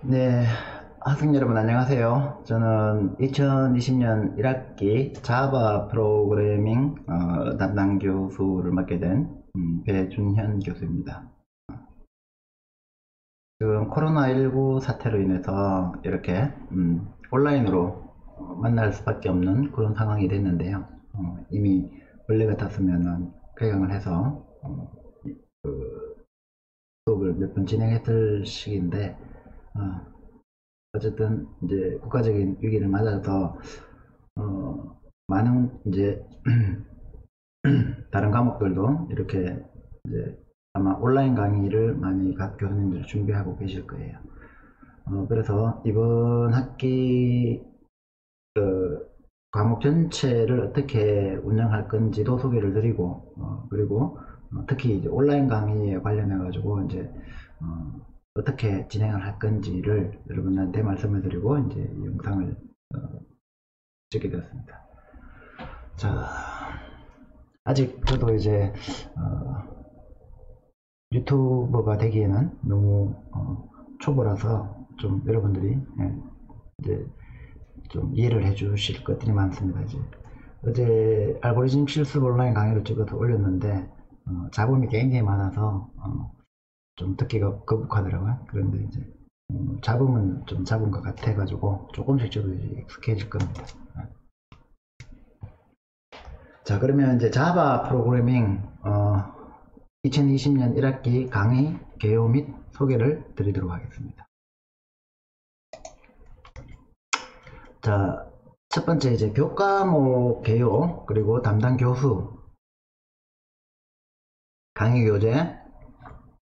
네, 학생 여러분 안녕하세요. 저는 2020년 1학기 자바 프로그래밍 담당 교수를 맡게 된 배준현 교수입니다. 지금 코로나19 사태로 인해서 이렇게 온라인으로 만날 수밖에 없는 그런 상황이 됐는데요. 이미 원래 같았으면 개강을 해서 수업을 몇 번 진행했을 시기인데 어쨌든 이제 국가적인 위기를 맞아서 많은 이제 다른 과목들도 이렇게 이제 아마 온라인 강의를 많이 각 교수님들이 준비하고 계실 거예요. 그래서 이번 학기 과목 전체를 어떻게 운영할 건지도 소개를 드리고 그리고 특히 이제 온라인 강의에 관련해 가지고 이제 어떻게 진행을 할 건지를 여러분한테 말씀을 드리고 이제 이 영상을 찍게 되었습니다. 자, 아직 저도 이제 유튜버가 되기에는 너무 초보라서 좀 여러분들이 이제 좀 이해를 해 주실 것들이 많습니다. 이제 어제 알고리즘 실습 온라인 강의를 찍어서 올렸는데 잡음이 굉장히 많아서 좀 듣기가 거북하더라고요. 그런데 이제 잡음은 좀 잡은 것 같아 가지고 조금씩 저도 이제 익숙해질 겁니다. 자, 그러면 이제 자바 프로그래밍 2020년 1학기 강의 개요 및 소개를 드리도록 하겠습니다. 자, 첫 번째 이제 교과목 개요 그리고 담당 교수 강의 교재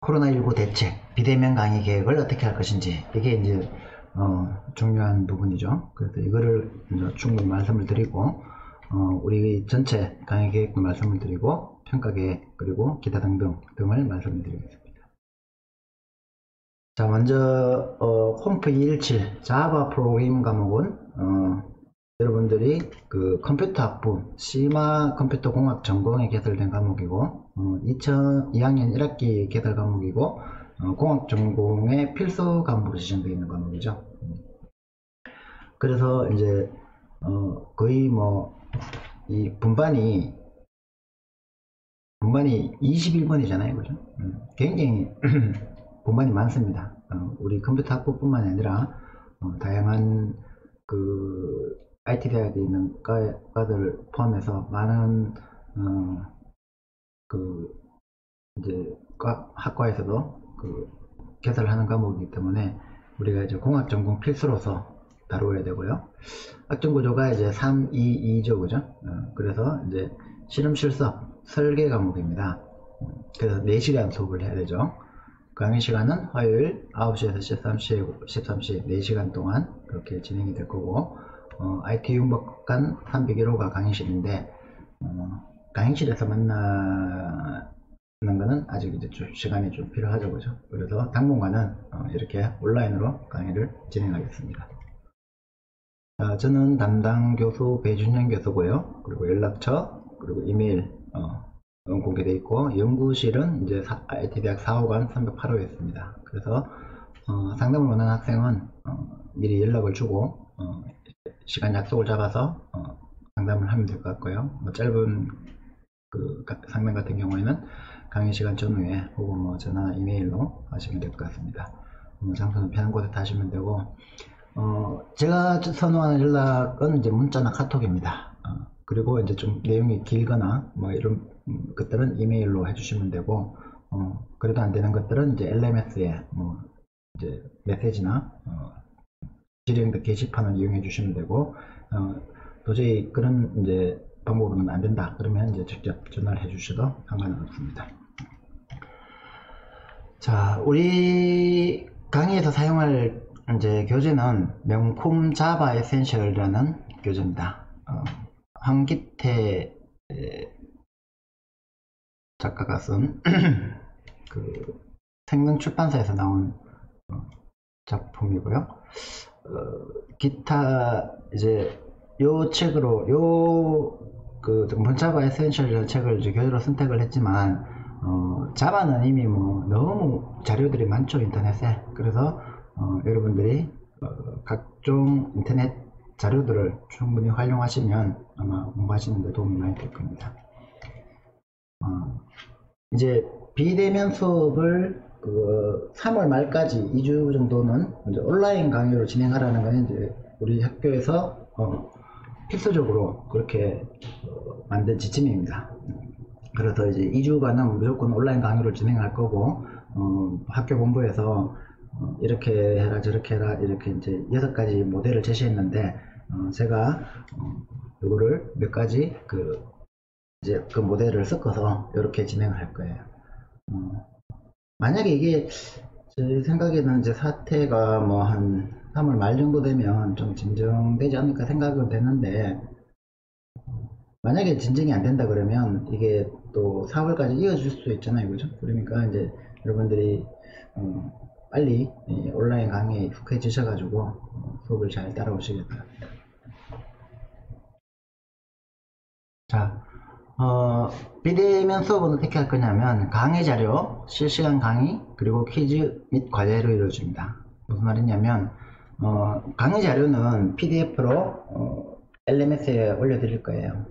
코로나19 대책 비대면 강의 계획을 어떻게 할 것인지 이게 이제 중요한 부분이죠. 그래서 이거를 이제 충분히 말씀을 드리고 우리 전체 강의 계획도 말씀을 드리고 평가 계획 그리고 기타 등을 말씀을 드리겠습니다. 자, 먼저 콤프 217 자바 프로그래밍 과목은 여러분들이 그 컴퓨터 학부 시마 컴퓨터 공학 전공에 개설된 과목이고 2학년 1학기 개설 과목이고 공학 전공의 필수 과목으로 지정되어 있는 과목이죠. 그래서 이제 거의 뭐 이 분반이 21번이잖아요, 그죠? 굉장히 분반이 많습니다. 우리 컴퓨터 학부뿐만 아니라 다양한 그 IT 대학에 있는 과들 포함해서 많은 그 이제 학과에서도 그 개설하는 과목이기 때문에 우리가 이제 공학 전공 필수로서 다루어야 되고요. 학점 구조가 이제 322죠, 그죠? 그래서 이제 실험 실습 설계 과목입니다. 그래서 4시간 수업을 해야 되죠. 강의 시간은 화요일 9시에서 13시 4시간 동안 그렇게 진행이 될 거고 IT 융복간 301호가 강의실인데 강의실에서 만나는 거는 아직 이제 좀 시간이 좀 필요하죠, 그죠? 그래서 당분간은 이렇게 온라인으로 강의를 진행하겠습니다. 저는 담당 교수 배준현 교수고요. 그리고 연락처 그리고 이메일 공개되어 있고 연구실은 이제 IT대학 4호관 308호에 있습니다. 그래서 상담을 원하는 학생은 미리 연락을 주고 시간 약속을 잡아서 상담을 하면 될 것 같고요. 뭐 짧은 그 상담 같은 경우에는 강의 시간 전후에 혹은 뭐 전화 이메일로 하시면 될 것 같습니다. 장소는 편한 곳에 하시면 되고 제가 선호하는 연락은 이제 문자나 카톡입니다. 그리고 이제 좀 내용이 길거나 뭐 이런 것들은 이메일로 해주시면 되고 그래도 안 되는 것들은 이제 LMS에 뭐 이제 메시지나 질의응답 게시판을 이용해 주시면 되고 도저히 그런 이제 방법으로는 안 된다 그러면 이제 직접 전화를 해 주셔도 상관은 없습니다. 자, 우리 강의에서 사용할 이제 교재는 명품 자바 에센셜이라는 교재입니다. 황기태 작가가 쓴 그 생능 출판사에서 나온 작품이고요. 기타 이제 요 책으로 그 자바 에센셜이라는 책을 이제 교재로 선택을 했지만 자바는 이미 뭐 너무 자료들이 많죠, 인터넷에. 그래서 여러분들이 각종 인터넷 자료들을 충분히 활용하시면 아마 공부하시는 데 도움이 많이 될 겁니다. 이제 비대면 수업을 3월 말까지 2주 정도는 이제 온라인 강의로 진행하라는 건 이제 우리 학교에서 필수적으로 그렇게 만든 지침입니다. 그래서 이제 2주간은 무조건 온라인 강의로 진행할 거고, 학교 본부에서 이렇게 해라 저렇게 해라 이렇게 이제 6가지 모델을 제시했는데, 제가 이거를 몇 가지 이제 그 모델을 섞어서 이렇게 진행을 할 거예요. 만약에 이게 제 생각에는 이제 사태가 뭐 한 3월 말 정도 되면 좀 진정되지 않을까 생각은 되는데, 만약에 진정이 안 된다 그러면 이게 또 4월까지 이어질 수도 있잖아요, 그죠? 그러니까 이제 여러분들이 빨리 온라인 강의에 익숙해지셔가지고 수업을 잘 따라오시길 바랍니다. 자, 비대면 수업은 어떻게 할 거냐면 강의 자료, 실시간 강의, 그리고 퀴즈 및 과제로 이루어집니다. 무슨 말이냐면 강의 자료는 PDF로 LMS에 올려드릴 거예요.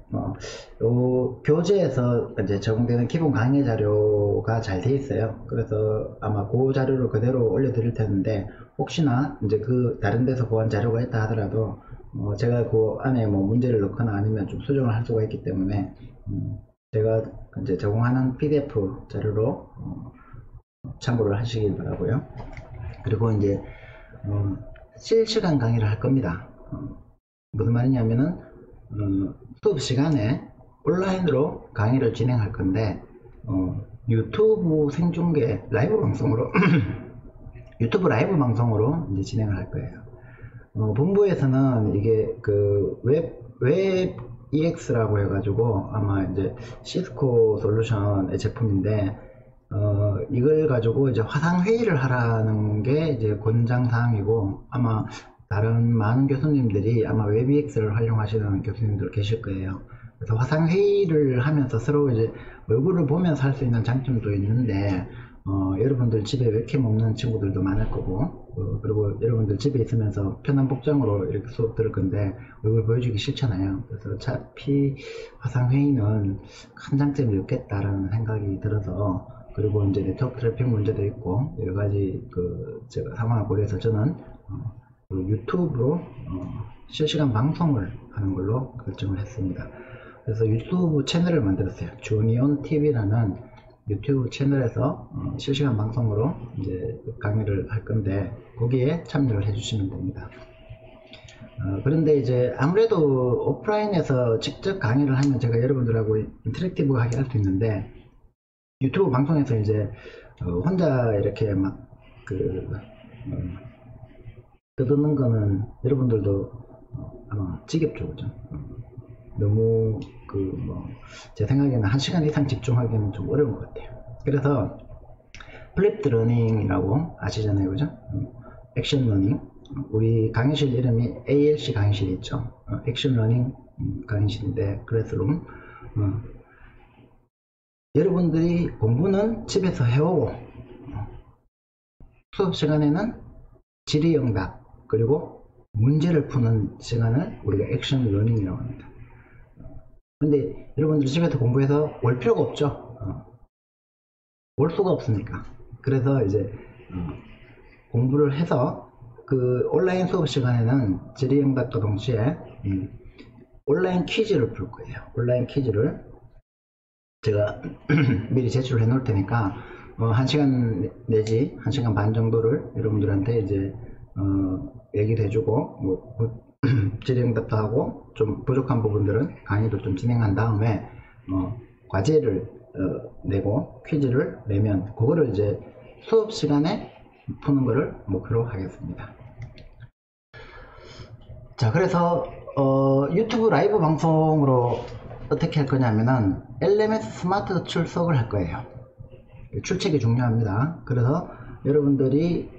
요 교재에서 이제 적용되는 기본 강의 자료가 잘 돼 있어요. 그래서 아마 그 자료를 그대로 올려드릴 텐데, 혹시나 이제 그 다른 데서 구한 자료가 있다 하더라도 제가 그 안에 뭐 문제를 넣거나 아니면 좀 수정을 할 수가 있기 때문에 제가 이제 제공하는 PDF 자료로 참고를 하시길 바라고요. 그리고 이제 실시간 강의를 할 겁니다. 무슨 말이냐면은 수업 시간에 온라인으로 강의를 진행할 건데, 유튜브 생중계 라이브 방송으로 유튜브 라이브 방송으로 이제 진행을 할 거예요. 본부에서는 이게 웹 EX라고 해가지고 아마 이제 시스코 솔루션의 제품인데, 이걸 가지고 이제 화상 회의를 하라는 게 이제 권장 사항이고, 아마 다른 많은 교수님들이 아마 웹EX를 활용하시는 교수님들 계실 거예요. 그래서 화상 회의를 하면서 서로 이제 얼굴을 보면서 할 수 있는 장점도 있는데, 여러분들 집에 웹캠 없는 친구들도 많을 거고, 그리고 여러분들 집에 있으면서 편한 복장으로 이렇게 수업 들을 건데 얼굴 보여주기 싫잖아요. 그래서 어차피 화상회의는 큰 장점이 없겠다라는 생각이 들어서, 그리고 이제 네트워크 트래픽 문제도 있고 여러가지 제가 상황을 고려해서 저는 유튜브로 실시간 방송을 하는 걸로 결정을 했습니다. 그래서 유튜브 채널을 만들었어요. 주니온 TV라는 유튜브 채널에서 실시간 방송으로 이제 강의를 할 건데, 거기에 참여를 해주시면 됩니다. 그런데 이제 아무래도 오프라인에서 직접 강의를 하면 제가 여러분들하고 인터랙티브하게 할 수 있는데, 유튜브 방송에서 이제 혼자 이렇게 막 떠드는 거는 여러분들도 아마 지겹죠, 그죠? 너무 제 생각에는 1시간 이상 집중하기는 좀 어려운 것 같아요. 그래서 플립드 러닝이라고 아시잖아요, 그죠? 액션 러닝. 우리 강의실 이름이 ALC 강의실 있죠? 액션 러닝 강의실인데, 클래스룸. 여러분들이 공부는 집에서 해오고 수업 시간에는 질의응답 그리고 문제를 푸는 시간을 우리가 액션 러닝이라고 합니다. 근데 여러분들 집에서 공부해서 올 필요가 없죠. 올 수가 없으니까. 그래서 이제 공부를 해서 온라인 수업 시간에는 질의응답과 동시에 온라인 퀴즈를 풀 거예요. 온라인 퀴즈를 제가 미리 제출을 해 놓을 테니까 1시간 내지 1시간 반 정도를 여러분들한테 이제 얘기를 해주고 질의응답도 하고 좀 부족한 부분들은 강의도 좀 진행한 다음에 과제를 내고 퀴즈를 내면 그거를 이제 수업 시간에 푸는 거를 목표로 하겠습니다. 자, 그래서 유튜브 라이브 방송으로 어떻게 할 거냐면은 LMS 스마트 출석을 할 거예요. 출첵이 중요합니다. 그래서 여러분들이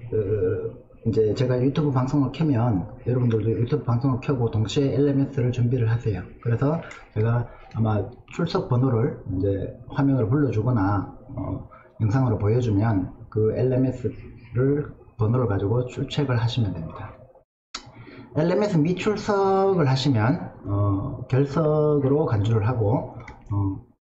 이제 제가 유튜브 방송을 켜면 여러분들도 유튜브 방송을 켜고 동시에 LMS를 준비를 하세요. 그래서 제가 아마 출석 번호를 이제 화면으로 불러주거나 영상으로 보여주면 그 LMS를 번호를 가지고 출첵을 하시면 됩니다. LMS 미출석을 하시면 결석으로 간주를 하고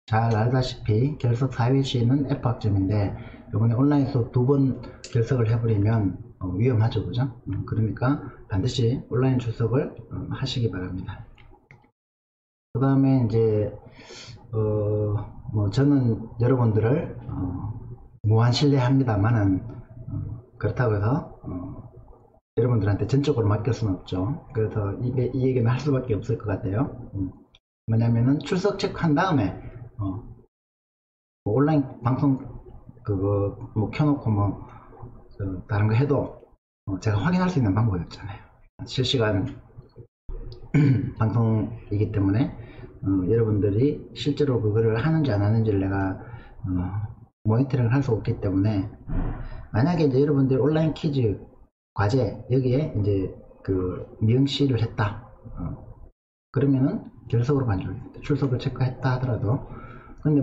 잘 알다시피 결석 4회 시는 F 학점인데 이번에 온라인 수업 2번 결석을 해버리면 위험하죠, 그죠? 그러니까 반드시 온라인 출석을 하시기 바랍니다. 그 다음에 이제 저는 여러분들을 무한 신뢰합니다만은 그렇다고 해서 여러분들한테 전적으로 맡길 수는 없죠. 그래서 이 얘기는 할 수밖에 없을 것 같아요. 뭐냐면은 출석 체크한 다음에 온라인 방송 그거 켜놓고 다른 거 해도 제가 확인할 수 있는 방법이 없잖아요. 실시간 방송이기 때문에 여러분들이 실제로 그거를 하는지 안 하는지를 내가 모니터링을 할 수 없기 때문에 만약에 이제 여러분들 온라인 퀴즈 과제 여기에 이제 그 미응시를 했다 그러면은 결석으로 간주합니다. 출석을 체크했다 하더라도 근데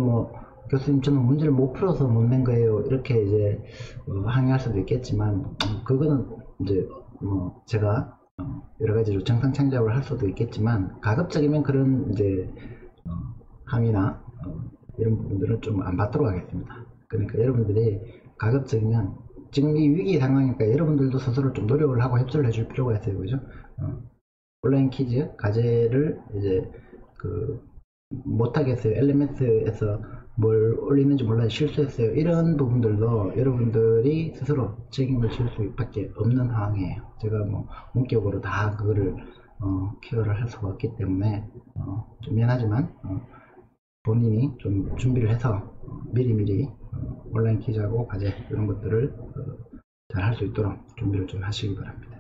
교수님 저는 문제를 못 풀어서 못 낸 거예요 이렇게 이제 항의할 수도 있겠지만 그거는 이제 제가 여러 가지로 정상 창작을 할 수도 있겠지만 가급적이면 그런 이제 항의나 이런 부분들은 좀 안 받도록 하겠습니다. 그러니까 여러분들이 가급적이면 지금 이 위기 상황이니까 여러분들도 스스로 좀 노력을 하고 협조를 해줄 필요가 있어요, 그죠? 온라인 퀴즈 과제를 이제 못하겠어요. LMS에서 뭘 올리는지 몰라서 실수했어요. 이런 부분들도 여러분들이 스스로 책임을 질 수밖에 없는 상황이에요. 제가 원격으로 다 그거를 케어를 할 수가 없기 때문에 좀 미안하지만 본인이 좀 준비를 해서 미리미리 온라인 퀴즈하고 과제 이런 것들을 잘 할 수 있도록 준비를 좀 하시기 바랍니다.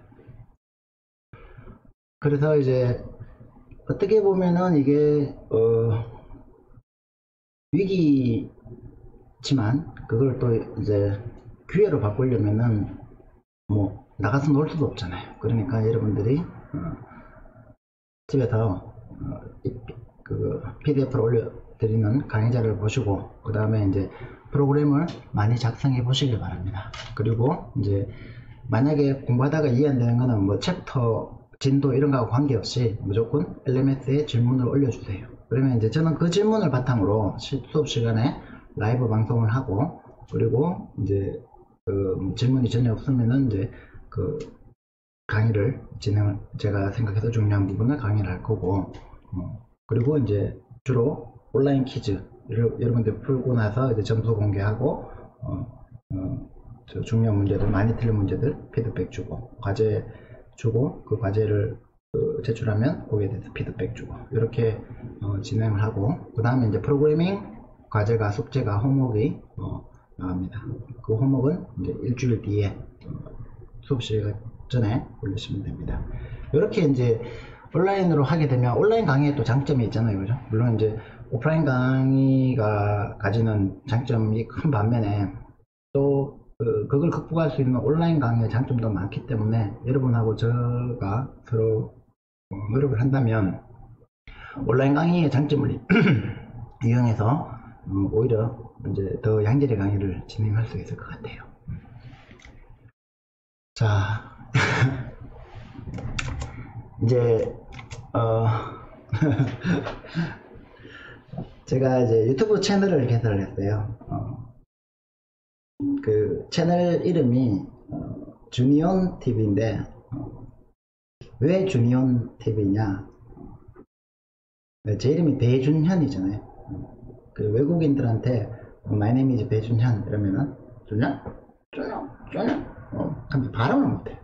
그래서 이제 어떻게 보면은 이게 위기지만 그걸 또 이제 기회로 바꾸려면은 나가서 놀 수도 없잖아요. 그러니까 여러분들이 집에서 그 PDF를 올려드리는 강의자를 보시고 그 다음에 이제 프로그램을 많이 작성해 보시길 바랍니다. 그리고 이제 만약에 공부하다가 이해 안 되는 거는 챕터 진도 이런 거하고 관계없이 무조건 LMS에 질문을 올려주세요. 그러면 이제 저는 그 질문을 바탕으로 수업 시간에 라이브 방송을 하고 그리고 이제 질문이 전혀 없으면은 이제 강의를 제가 생각해서 중요한 부분을 강의를 할 거고 그리고 이제 주로 온라인 퀴즈 여러분들 풀고 나서 이제 점수 공개하고 중요한 문제들 많이 틀린 문제들 피드백 주고 과제 주고 그 과제를 제출하면 거기에 대해서 피드백 주고 이렇게 진행을 하고 그 다음에 이제 프로그래밍 과제가 숙제가 홈워크가 나갑니다. 그 홈워크는 이제 일주일 뒤에 수업 시간 전에 올리시면 됩니다. 이렇게 이제 온라인으로 하게 되면 온라인 강의에 또 장점이 있잖아요, 그죠? 물론 이제 오프라인 강의가 가지는 장점이 큰 반면에 또 그걸 극복할 수 있는 온라인 강의의 장점도 많기 때문에 여러분하고 제가 서로 노력을 한다면 온라인 강의의 장점을 이용해서 오히려 이제 더 양질의 강의를 진행할 수 있을 것 같아요. 자, 이제 제가 이제 유튜브 채널을 개설을 했어요. 그 채널 이름이 주니온 TV인데 왜 주니온 TV냐? 제 이름이 배준현이잖아요. 그 외국인들한테 My name is 배준현 이러면은 준현? 근데 발음을 못해.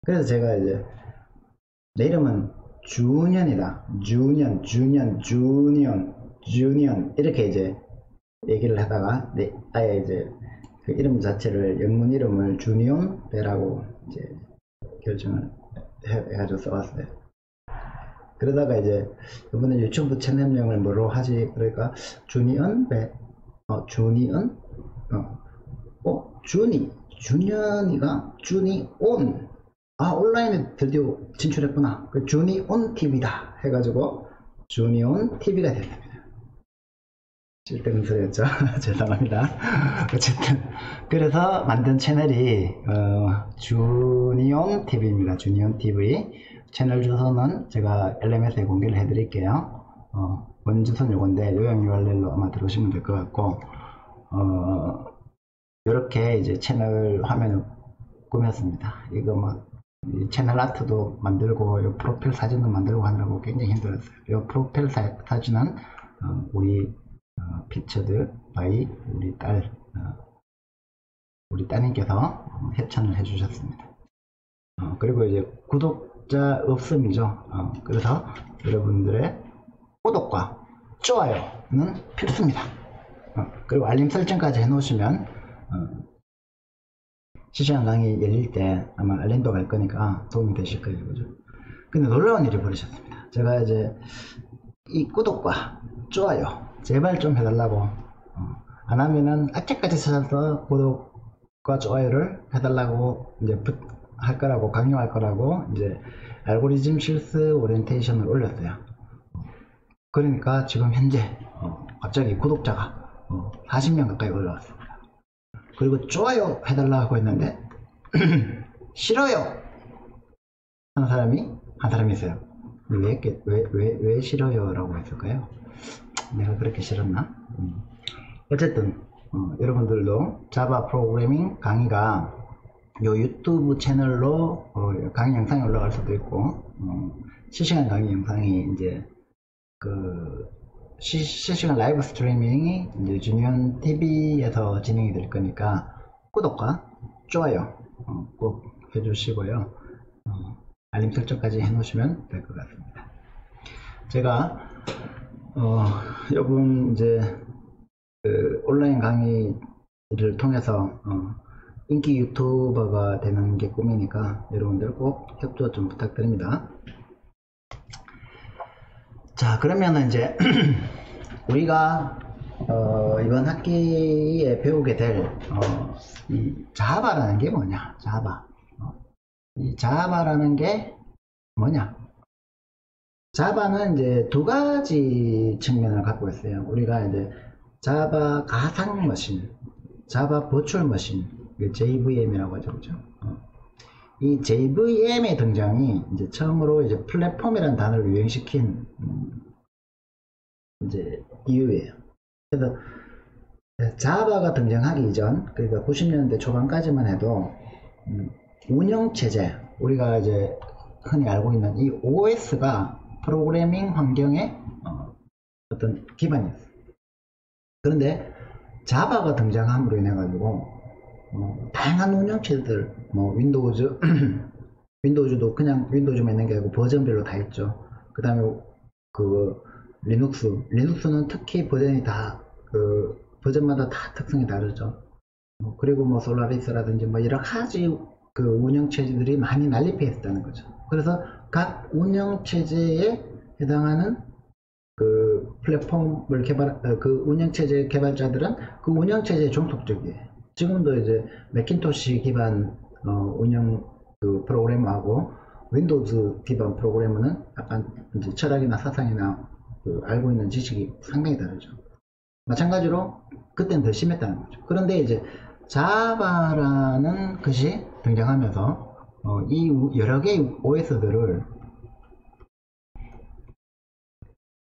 그래서 제가 이제 내 이름은 주년이다. 주니언 이렇게 이제 얘기를 하다가 아예 이제 그 이름 자체를 영문 이름을 주니온 배라고 이제 결정을 해가지고 써왔어요. 그러다가 이제 이번에 유튜브 채널명을 뭐로 하지 그러니까 주니언 배 주니언이가 주니온 온라인에 드디어 진출했구나. 그 주니온 TV다 해가지고 주니온 TV가 됐습니다. 쓸데없는 소리였죠. 죄송합니다. 어쨌든 그래서 만든 채널이 주니온 TV입니다. 주니온 TV 채널 주소는 제가 LMS에 공개를 해드릴게요. 원주소는 요건데 요약 URL로 아마 들어오시면 될 것 같고 이렇게 이제 채널 화면을 꾸몄습니다. 이거 뭐 채널 아트도 만들고 요 프로필 사진도 만들고 하느라고 굉장히 힘들었어요. 요 프로필 사진은 우리 피처드 바이 우리 따님께서 협찬을 해주셨습니다. 그리고 이제 구독자 없음이죠. 그래서 여러분들의 구독과 좋아요는 필수입니다. 그리고 알림 설정까지 해놓으시면 실시간 강의 열릴 때 아마 알림도 갈 거니까 도움이 되실 거예요. 그죠? 근데 놀라운 일이 벌어졌습니다. 제가 이제 이 구독과 좋아요 제발 좀 해달라고 안 하면은 악재까지 찾아서 구독과 좋아요를 해달라고 이제 할 거라고 강요할 거라고 이제 알고리즘 실습 오리엔테이션을 올렸어요. 그러니까 지금 현재 갑자기 구독자가 40명 가까이 올라왔습니다. 그리고 좋아요 해달라고 했는데 싫어요 하는 사람이 한 사람이 있어요. 왜 싫어요 라고 했을까요? 내가 그렇게 싫었나? 어쨌든 여러분들도 자바 프로그래밍 강의가 요 유튜브 채널로 강의 영상이 올라갈 수도 있고 실시간 강의 영상이 이제 그 실시간 라이브 스트리밍이 이제 주니온 TV에서 진행이 될 거니까 구독과 좋아요 꼭 해주시고요. 알림 설정까지 해놓으시면 될 것 같습니다. 제가 요번 이제 온라인 강의를 통해서 인기 유튜버가 되는 게 꿈이니까 여러분들 꼭 협조 좀 부탁드립니다. 자, 그러면 이제 우리가 이번 학기에 배우게 될 이 자바라는 게 뭐냐? 자바. 이 자바라는 게 뭐냐? 자바는 이제 두 가지 측면을 갖고 있어요. 우리가 이제 자바 가상 머신, 자바 버추얼 머신, JVM이라고 하죠, 그죠? 이 JVM의 등장이 이제 처음으로 이제 플랫폼이라는 단어를 유행시킨 이제 이유예요. 그래서 자바가 등장하기 이전, 그러니까 90년대 초반까지만 해도 운영체제, 우리가 이제 흔히 알고 있는 이 OS가 프로그래밍 환경의 어떤 기반이었어요. 그런데 자바가 등장함으로 인해 가지고 다양한 운영체제들, 뭐 윈도우즈 윈도우즈도 그냥 윈도우즈만 있는 게 아니고 버전별로 다 있죠. 그 다음에 그 리눅스는 특히 버전이 다 그 버전마다 다 특성이 다르죠. 그리고 뭐 솔라리스라든지 뭐 여러 가지 그 운영체제들이 많이 난립해 있었다는 거죠. 그래서 각 운영체제에 해당하는 그 플랫폼을 그 운영체제 개발자들은 그 운영체제에 종속적이에요. 지금도 이제 맥킨토시 기반 운영 그 프로그래머하고 윈도우즈 기반 프로그래머는 약간 이제 철학이나 사상이나 그 알고 있는 지식이 상당히 다르죠. 마찬가지로 그때는 더 심했다는 거죠. 그런데 이제 자바라는 것이 등장하면서 이 여러 개의 OS들을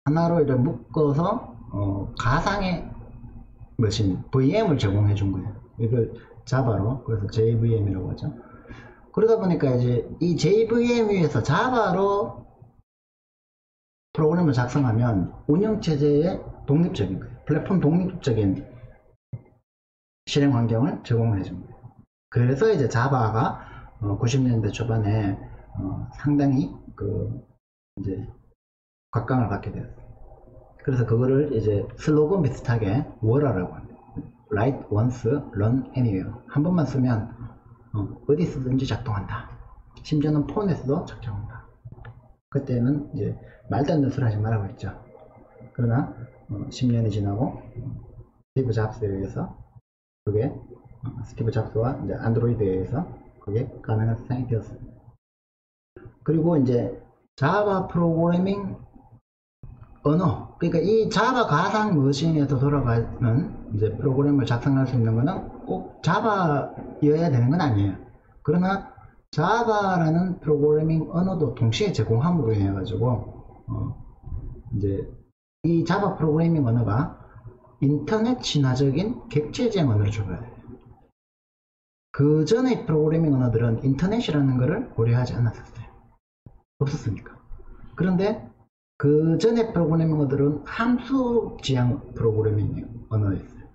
하나로 이렇게 묶어서 가상의 머신 VM을 제공해 준 거예요. 이걸 자바로, 그래서 JVM이라고 하죠. 그러다 보니까 이제 이 JVM 위에서 자바로 프로그램을 작성하면 운영체제에 독립적인 거예요. 플랫폼 독립적인 실행 환경을 제공해 준 거예요. 그래서 이제 자바가 90년대 초반에 상당히 그 이제 각광을 받게 되었어요. 그래서 그거를 이제 슬로건 비슷하게 워라라고 합니다. Write once, run anywhere. 한 번만 쓰면 어디서든지 작동한다. 심지어는 폰에서도 작동한다. 그때는 이제 말도 안 되는 소리 하지 말라고 했죠. 그러나 10년이 지나고 스티브 잡스에 의해서 그게 스티브 잡스와 이제 안드로이드에 의해서 그게 가능한 세상이 되었습니다. 그리고 이제 자바 프로그래밍 언어, 그러니까 이 자바 가상 머신에서 돌아가는 이제 프로그램을 작성할 수 있는 거는 꼭 자바여야 되는 건 아니에요. 그러나 자바라는 프로그래밍 언어도 동시에 제공함으로 인해 가지고 이제 이 자바 프로그래밍 언어가 인터넷 친화적인 객체 지향 언어를 줘야 돼요. 그 전의 프로그래밍 언어들은 인터넷이라는 것을 고려하지 않았었어요. 없었으니까. 그런데 그 전에 프로그래밍 언어들은 함수 지향 프로그래밍 언어였어요.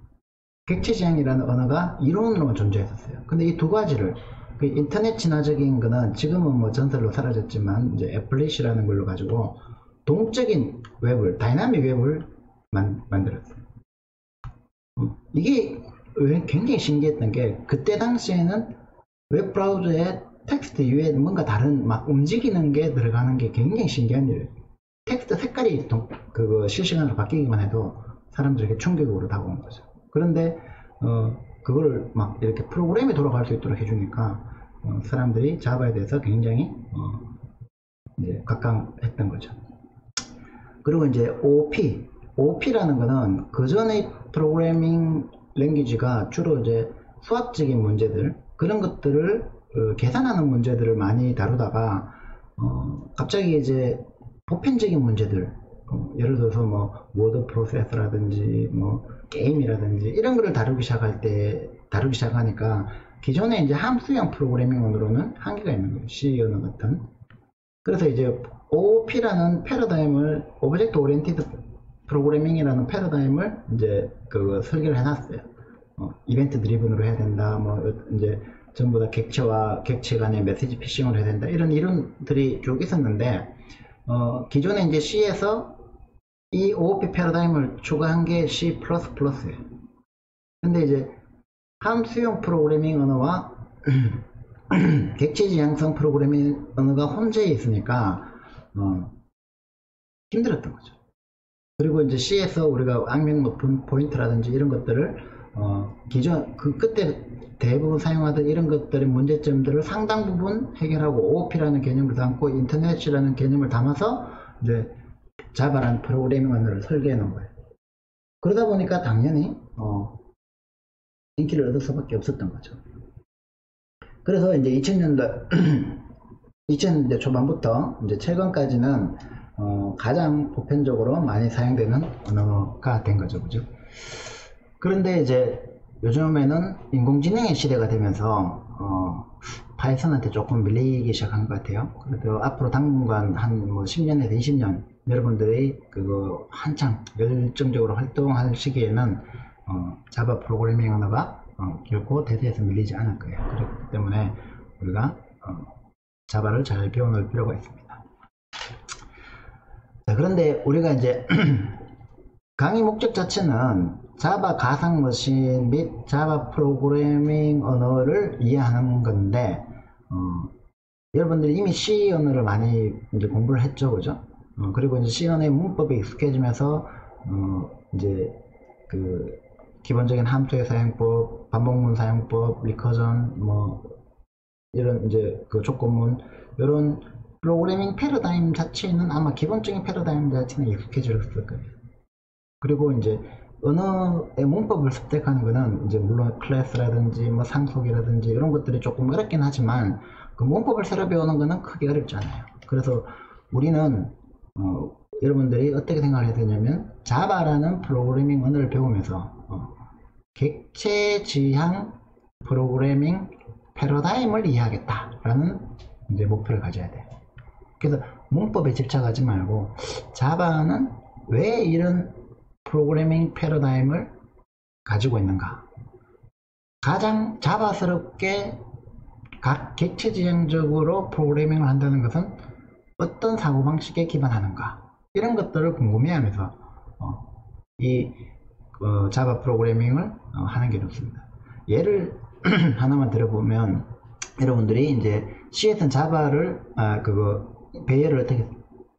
객체 지향이라는 언어가 이론으로만 존재했었어요. 근데 이 두 가지를 그 인터넷 친화적인 거는 지금은 뭐 전설로 사라졌지만 이제 애플릿이라는 걸로 가지고 동적인 웹을 다이나믹 웹을 만들었어요. 이게 굉장히 신기했던 게 그때 당시에는 웹 브라우저에 텍스트 이외에 뭔가 다른 막 움직이는 게 들어가는 게 굉장히 신기한 일이에요. 텍스트 색깔이 그거 실시간으로 바뀌기만 해도 사람들에게 충격으로 다가온 거죠. 그런데 그걸 막 이렇게 프로그램이 돌아갈 수 있도록 해주니까 사람들이 자바에 대해서 굉장히 이제 각광했던 거죠. 그리고 이제 OP라는 거는 그 전의 프로그래밍 랭귀지가 주로 이제 수학적인 문제들 그런 것들을 계산하는 문제들을 많이 다루다가 갑자기 이제 보편적인 문제들 예를 들어서 뭐 워드 프로세서라든지 뭐 게임이라든지 이런 거를 다루기 시작하니까 기존에 이제 함수형 프로그래밍으로는 한계가 있는 거예요. C 언어 같은. 그래서 이제 OOP라는 패러다임을 오브젝트 오리엔티드 프로그래밍이라는 패러다임을 이제 그 설계를 해놨어요. 이벤트 드리븐으로 해야 된다. 뭐 이제 전부 다 객체와 객체 간의 메시지 피싱을 해야 된다. 이런 이론들이 쭉 있었는데 기존에 이제 C에서 이 OOP 패러다임을 추가한 게 C++예요. 근데 이제 함수형 프로그래밍 언어와 객체 지향성 프로그래밍 언어가 혼재해 있으니까 힘들었던 거죠. 그리고 이제 C에서 우리가 악명 높은 포인트라든지 이런 것들을 기존 그때 대부분 사용하던 이런 것들의 문제점들을 상당 부분 해결하고 OOP라는 개념을 담고 인터넷이라는 개념을 담아서 이제 자바라는 프로그래밍 언어를 설계해 놓은 거예요. 그러다 보니까 당연히 인기를 얻을 수밖에 없었던 거죠. 그래서 이제 2000년대 초반부터 이제 최근까지는 가장 보편적으로 많이 사용되는 언어가 된 거죠, 그죠? 그런데 이제 요즘에는 인공지능의 시대가 되면서 파이썬한테 조금 밀리기 시작한 것 같아요. 그래도 앞으로 당분간 한 뭐 10년에서 20년 여러분들이 그거 한창 열정적으로 활동할 시기에는 자바 프로그래밍 언어가 결코 대세에서 밀리지 않을 거예요. 그렇기 때문에 우리가 자바를 잘 배워놓을 필요가 있습니다. 자, 그런데 우리가 이제 강의 목적 자체는 자바 가상 머신 및 자바 프로그래밍 언어를 이해하는 건데 여러분들이 이미 C 언어를 많이 이제 공부를 했죠, 그죠? 그리고 이제 C 언어의 문법에 익숙해지면서 이제 그 기본적인 함수의 사용법, 반복문 사용법, 리커전, 뭐 이런 이제 그 조건문 이런 프로그래밍 패러다임 자체는 아마 기본적인 패러다임 자체는 익숙해졌을 거예요. 그리고 이제 언어의 문법을 습득하는 거는 이제 물론 클래스라든지 뭐 상속이라든지 이런 것들이 조금 어렵긴 하지만 그 문법을 새로 배우는 거는 크게 어렵지 않아요. 그래서 우리는 여러분들이 어떻게 생각을 해야 되냐면 자바라는 프로그래밍 언어를 배우면서 객체 지향 프로그래밍 패러다임을 이해하겠다라는 이제 목표를 가져야 돼요. 그래서 문법에 집착하지 말고 자바는 왜 이런 프로그래밍 패러다임을 가지고 있는가, 가장 자바스럽게 각 객체 지향적으로 프로그래밍을 한다는 것은 어떤 사고방식에 기반하는가, 이런 것들을 궁금해하면서 이 자바 프로그래밍을 하는 게 좋습니다. 예를 하나만 들어보면 여러분들이 이제 C에서는 자바를 배열을 어떻게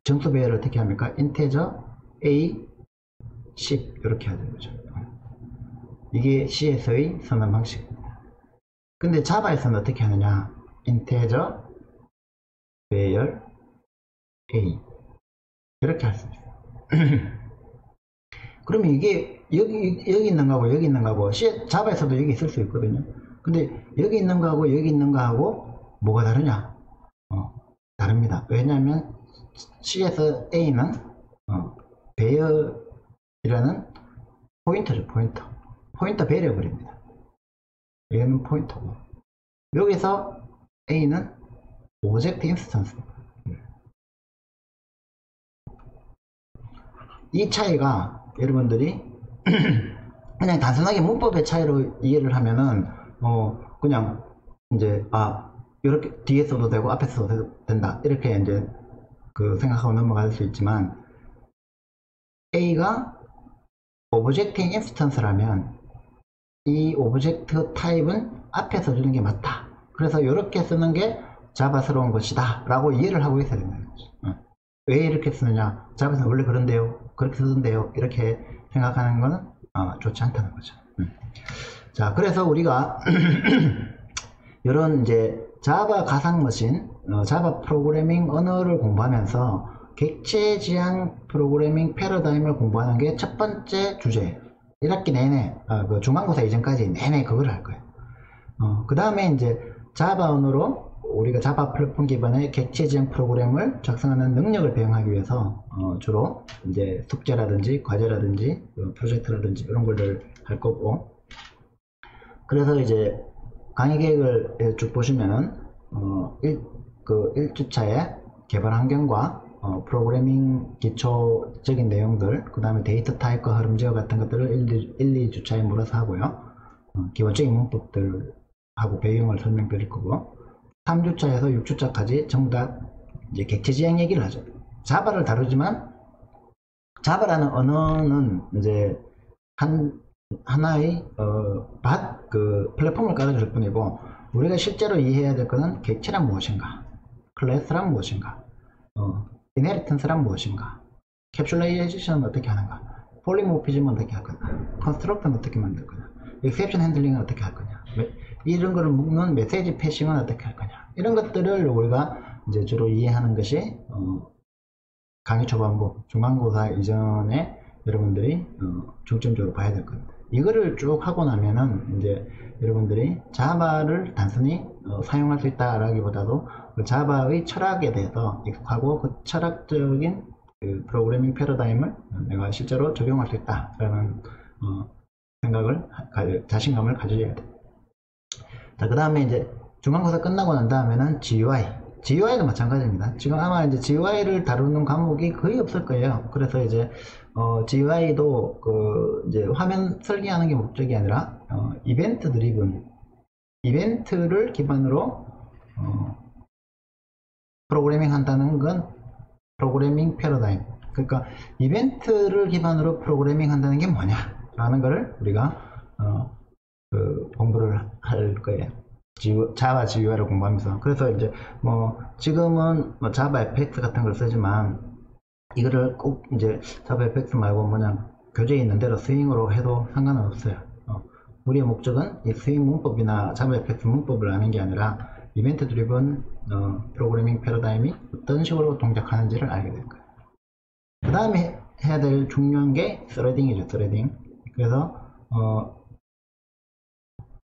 정수 배열을 어떻게 합니까? 인테저 A 10 이렇게 하는 거죠. 이게 C에서의 선언 방식입니다. 근데 자바에서는 어떻게 하느냐? 인테저 배열 A 이렇게 할 수 있어요. 그러면 이게 여기 있는 거하고 여기 있는 거하고 자바에서도 여기 있을 수 있거든요. 근데 여기 있는 거하고 여기 있는 거하고 뭐가 다르냐? 다릅니다. 왜냐하면 C에서 A는 배열이라는 포인터죠. 포인터 배려버립니다. 얘는 포인터고, 여기서 A는 오브젝트 인스턴스입니다. 이 차이가 여러분들이 그냥 단순하게 문법의 차이로 이해를 하면은 그냥 이제 이렇게 뒤에 써도 되고 앞에 써도 된다 이렇게 이제 생각하고 넘어갈 수 있지만, A가 오브젝트 인스턴스라면 이 오브젝트 타입은 앞에 써주는 게 맞다. 그래서 이렇게 쓰는 게 자바스러운 것이다 라고 이해를 하고 있어야 된다는 거죠. 왜 이렇게 쓰느냐, 자바는 원래 그런데요, 그렇게 쓰던데요, 이렇게 생각하는 거는 좋지 않다는 거죠. 자, 그래서 우리가 이런 이제 자바 가상 머신, 자바 프로그래밍 언어를 공부하면서 객체 지향 프로그래밍 패러다임을 공부하는 게 첫 번째 주제예요. 1학기 내내, 중간고사 이전까지 내내 그걸 할 거예요. 그 다음에 이제 자바 언어로 우리가 자바 플랫폼 기반의 객체 지향 프로그램을 작성하는 능력을 배용하기 위해서 주로 이제 숙제라든지 과제라든지 프로젝트라든지 이런 걸 할 거고, 그래서 이제 강의 계획을 쭉 보시면은 1주차에 개발 환경과 프로그래밍 기초적인 내용들, 그 다음에 데이터 타입과 흐름 제어 같은 것들을 2주차에 몰아서 하고요. 기본적인 문법들하고 배경을 설명드릴 거고, 3주차에서 6주차까지 전부 다 이제 객체 지향 얘기를 하죠. 자바를 다루지만, 자바라는 언어는 이제 하나의 플랫폼을 깔아줄 뿐이고, 우리가 실제로 이해해야 될 것은 객체란 무엇인가, 클래스란 무엇인가, 이네리턴스란 무엇인가, 캡슐라이제이션은 어떻게 하는가, 폴리모피즘은 어떻게 할 거냐, 컨스트럭터는 어떻게 만들 거냐, 익셉션 핸들링은 어떻게 할 거냐, 이런 거를 묶는 메시지 패싱은 어떻게 할 거냐, 이런 것들을 우리가 이제 주로 이해하는 것이 강의 초반부, 중간고사 이전에 여러분들이 중점적으로 봐야 될 겁니다. 이거를 쭉 하고 나면은 이제 여러분들이 자바를 단순히 사용할 수 있다라기보다도 그 자바의 철학에 대해서 익숙하고, 그 철학적인 프로그래밍 패러다임을 내가 실제로 적용할 수 있다라는 자신감을 가져야 돼. 자, 그 다음에 이제 중간고사 끝나고 난 다음에는 GUI도 마찬가지입니다. 지금 아마 이제 GUI를 다루는 과목이 거의 없을 거예요. 그래서 이제 GUI도 이제 화면 설계하는 게 목적이 아니라 이벤트 드리븐, 이벤트를 기반으로 프로그래밍 한다는 건 프로그래밍 패러다임. 그러니까 이벤트를 기반으로 프로그래밍 한다는 게 뭐냐 라는 거를 우리가 공부를 할 거예요. 자바 GUI를 공부하면서. 그래서 이제 지금은 자바 FX 같은 걸 쓰지만, 이거를 꼭 이제 자바 FX 말고 교재에 있는 대로 스윙으로 해도 상관은 없어요. 우리의 목적은 이 스윙 문법이나 자바 FX 문법을 아는 게 아니라 이벤트 드리븐 프로그래밍 패러다임이 어떤 식으로 동작하는지를 알게 될 거예요. 그 다음에 해야 될 중요한 게 스레딩이죠. 스레딩. 그래서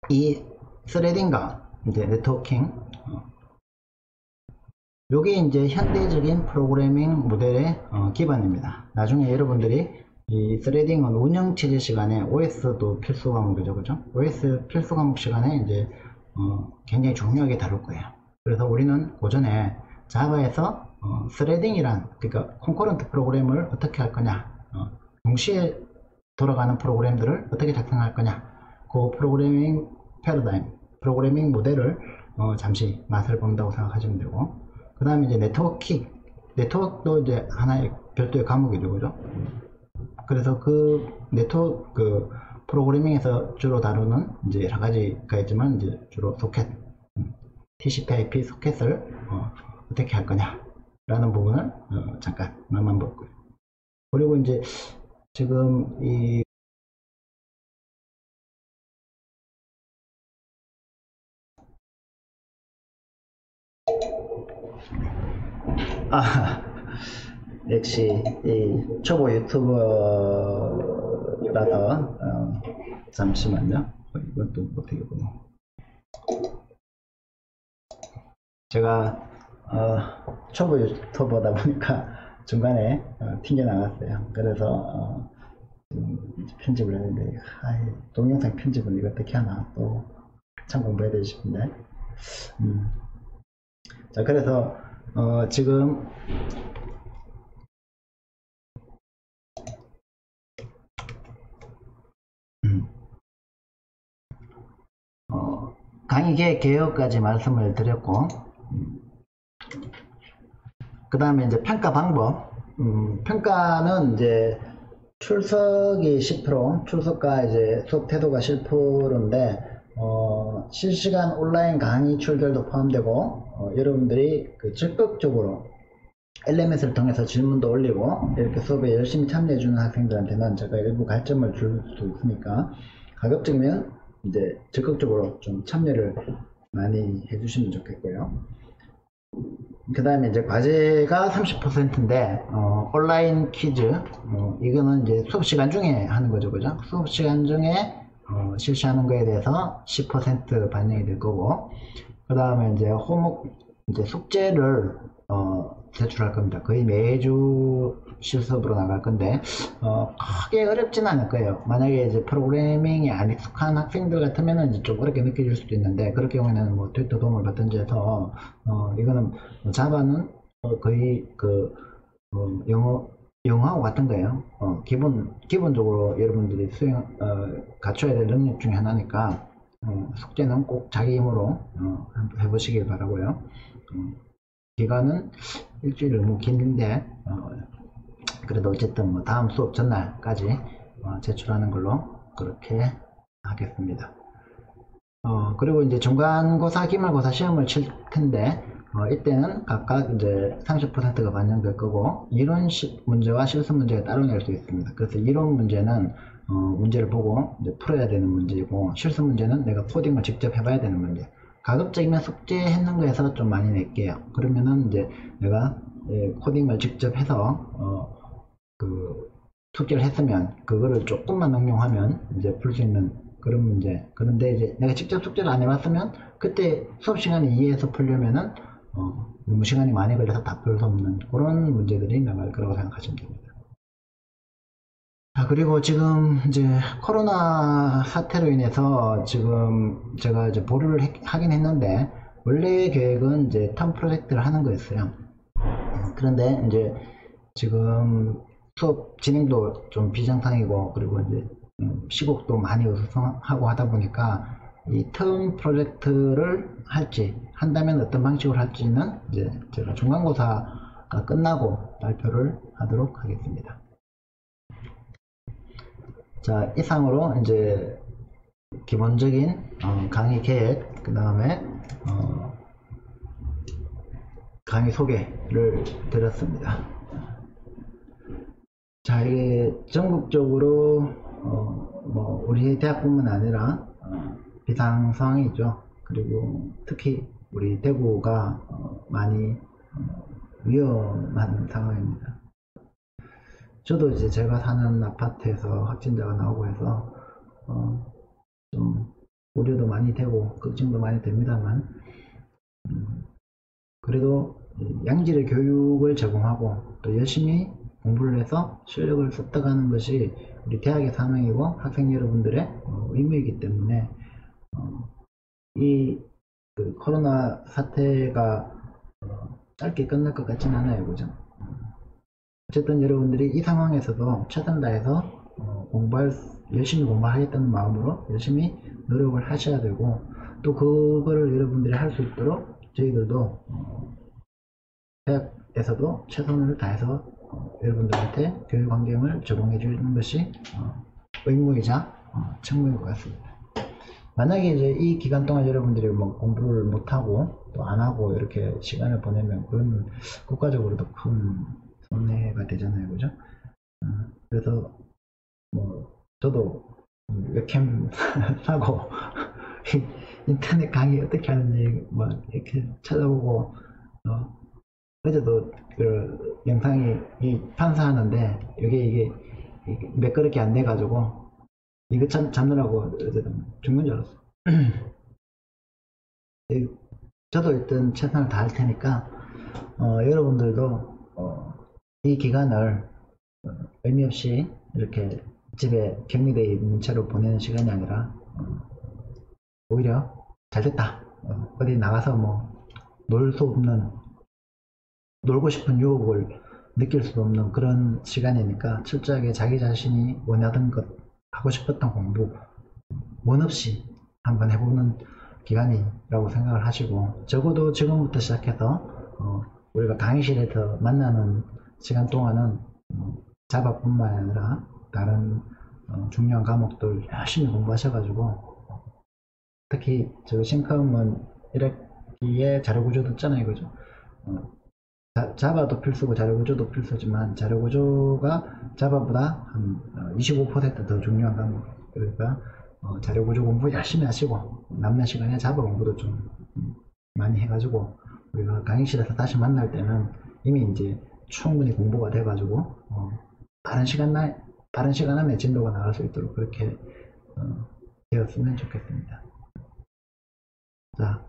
이 스레딩과 이제 네트워킹, 요게 이제 현대적인 프로그래밍 모델의 기반입니다. 나중에 여러분들이 이 스레딩은 운영체제 시간에, OS도 필수 과목이죠, 그죠? OS 필수 과목 시간에 이제 굉장히 중요하게 다룰 거예요. 그래서 우리는 고전에 자바에서 스레딩이란, 그러니까 콘커런트 프로그램을 어떻게 할 거냐, 동시에 돌아가는 프로그램들을 어떻게 작성할 거냐, 그 프로그래밍 패러다임, 프로그래밍 모델을 잠시 맛을 본다고 생각하시면 되고, 그 다음에 이제 네트워크도 이제 하나의 별도의 과목이죠, 그죠? 그래서 그 네트워크 프로그래밍에서 주로 다루는 이제 여러 가지가 있지만, 이제 주로 소켓, TCP/IP 소켓을 어떻게 할 거냐 라는 부분을 잠깐 맛만 볼 거예요. 그리고 이제 지금 이 역시 이 초보 유튜버라서 잠시만요. 이것도 어떻게 보나. 제가 초보 유튜버다 보니까 중간에 튕겨 나갔어요. 그래서 편집을 했는데 동영상 편집은 이거 어떻게 하나 또 참 공부해야 되고 싶은데 자, 그래서 지금 강의 계획 개요까지 말씀을 드렸고 그 다음에 이제 평가 방법 평가는 이제 출석이 10%, 출석과 이제 수업 태도가 10%인데 실시간 온라인 강의 출결도 포함되고 여러분들이 그 적극적으로 LMS를 통해서 질문도 올리고 이렇게 수업에 열심히 참여해주는 학생들한테는 제가 일부 갈점을 줄 수 있으니까 가급적이면 이제 적극적으로 좀 참여를 많이 해주시면 좋겠고요. 그 다음에 이제 과제가 30%인데 온라인 퀴즈 이거는 이제 수업 시간 중에 하는 거죠, 그죠? 수업 시간 중에 실시하는 거에 대해서 10% 반영이 될 거고, 그 다음에 이제 이제 숙제를 제출할 겁니다. 거의 매주 실습으로 나갈 건데 크게 어렵진 않을 거예요. 만약에 이제 프로그래밍이 안 익숙한 학생들 같으면 이제 좀 어렵게 느껴질 수도 있는데 그럴 경우에는 뭐 튜터 도움을 받든지 해서 이거는 자바는 거의 그 영어하고 같은 거예요. 기본적으로 여러분들이 갖춰야 될 능력 중에 하나니까 숙제는 꼭 자기 힘으로 한번 해보시길 바라고요. 기간은 일주일 너무 긴데 그래도 어쨌든 뭐 다음 수업 전날까지 제출하는 걸로 그렇게 하겠습니다. 그리고 이제 중간고사, 기말고사 시험을 칠 텐데 이때는 각각 이제 30%가 반영될 거고 이론 문제와 실습 문제가 따로 낼 수 있습니다. 그래서 이론 문제는 문제를 보고 이제 풀어야 되는 문제이고 실습 문제는 내가 코딩을 직접 해봐야 되는 문제. 가급적이면 숙제했는 거에서 좀 많이 낼게요. 그러면은 이제 내가 코딩을 직접 해서 그 숙제를 했으면 그거를 조금만 응용하면 이제 풀 수 있는 그런 문제. 그런데 이제 내가 직접 숙제를 안 해봤으면 그때 수업 시간에 이해해서 풀려면은 너무 시간이 많이 걸려서 다 풀 수 없는 그런 문제들이 나갈 거라고 생각하시면 됩니다. 그리고 지금 이제 코로나 사태로 인해서 지금 제가 이제 보류를 하긴 했는데 원래 계획은 이제 텀 프로젝트를 하는 거였어요. 그런데 이제 지금 수업 진행도 좀 비정상이고 그리고 이제 시국도 많이 어수선하고 하다 보니까 이 텀 프로젝트를 한다면 어떤 방식으로 할지는 이제 제가 중간고사가 끝나고 발표를 하도록 하겠습니다. 자, 이상으로 이제 기본적인 강의 계획, 그 다음에 강의 소개를 드렸습니다. 자, 이게 전국적으로 뭐 우리 대학뿐만 아니라 비상 상황이죠. 그리고 특히 우리 대구가 많이 위험한 상황입니다. 저도 이제 제가 사는 아파트에서 확진자가 나오고 해서 좀 우려도 많이 되고 걱정도 많이 됩니다만 그래도 양질의 교육을 제공하고 또 열심히 공부를 해서 실력을 습득하는 것이 우리 대학의 사명이고 학생 여러분들의 의무이기 때문에 그 코로나 사태가 짧게 끝날 것 같진 않아요, 그죠? 어쨌든 여러분들이 이 상황에서도 최선 다해서 열심히 공부하겠다는 마음으로 열심히 노력을 하셔야 되고 또 그거를 여러분들이 할 수 있도록 저희들도 대학에서도 최선을 다해서 여러분들한테 교육 환경을 제공해 주는 것이 의무이자 책무인 것 같습니다. 만약에 이제 이 기간 동안 여러분들이 뭐 공부를 못하고 또 안하고 이렇게 시간을 보내면 그건 국가적으로도 큰 손해가 되잖아요, 그죠? 그래서 뭐 저도 웹캠 사고 인터넷 강의 어떻게 하는지 막 이렇게 찾아보고 어제도 그 영상이 판사하는데 이게 매끄럽게 안 돼가지고 이거 잡느라고 어제도 죽는 줄 알았어. 저도 일단 최선을 다할 테니까 여러분들도 이 기간을 의미 없이 이렇게 집에 격리되어 있는 채로 보내는 시간이 아니라 오히려 잘 됐다. 어디 나가서 뭐 놀 수 없는, 놀고 싶은 유혹을 느낄 수 없는 그런 시간이니까 철저하게 자기 자신이 원하던 것, 하고 싶었던 공부 원 없이 한번 해보는 기간이라고 생각을 하시고, 적어도 지금부터 시작해서 우리가 강의실에서 만나는 시간 동안은 자바뿐만 아니라 다른 중요한 과목들 열심히 공부하셔가지고, 특히 저 싱컴은 1학기에 자료구조 듣잖아요, 그죠? 자바도 필수고 자료구조도 필수지만 자료구조가 자바보다 한 25%더 중요한 과목. 그러니까 자료구조 공부 열심히 하시고 남는 시간에 자바 공부도 좀 많이 해가지고 우리가 강의실에서 다시 만날 때는 이미 이제 충분히 공부가 돼가지고 빠른 시간 안에 진도가 나갈 수 있도록 그렇게 되었으면 좋겠습니다. 자,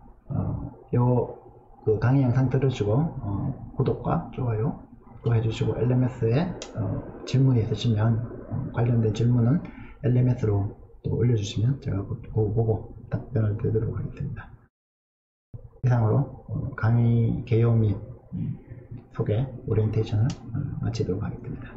그 강의 영상 들으시고 구독과 좋아요 또 해주시고, LMS에 질문이 있으시면 관련된 질문은 LMS로 또 올려주시면 제가 그거 보고 답변을 드리도록 하겠습니다. 이상으로 강의 개요 및 소개 오리엔테이션을 마치도록 하겠습니다.